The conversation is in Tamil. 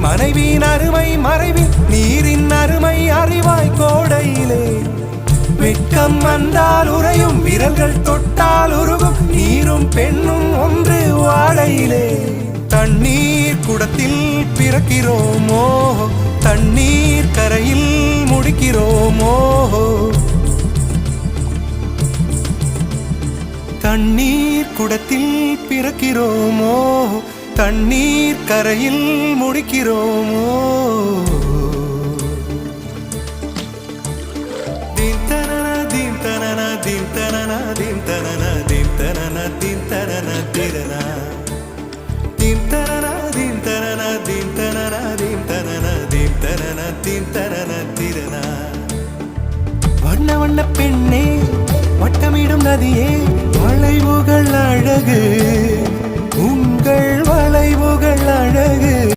மனைவியின் அருமை மறைவில் நீரின் அருமை அறிவாய் கோடையிலே வெட்கம் வந்தால் உறையும் விரல்கள் தொட்டால் உருகும் நீரும் பெண்ணும் ஒன்று வாடையிலே தண்ணீர் குடத்தில் பிறக்கிறோமோ தண்ணீர் கரையில் முடிக்கிறோமோ தண்ணீர் குடத்தில் பிறக்கிறோமோ தண்ணீர் கரையில் முடிக்கிறோமோ வண்ண வண்ண பெண்ணே வட்டமிடும் நதியே வளைவுகள் அழகு உங்கள் வளைவுகள் அழகு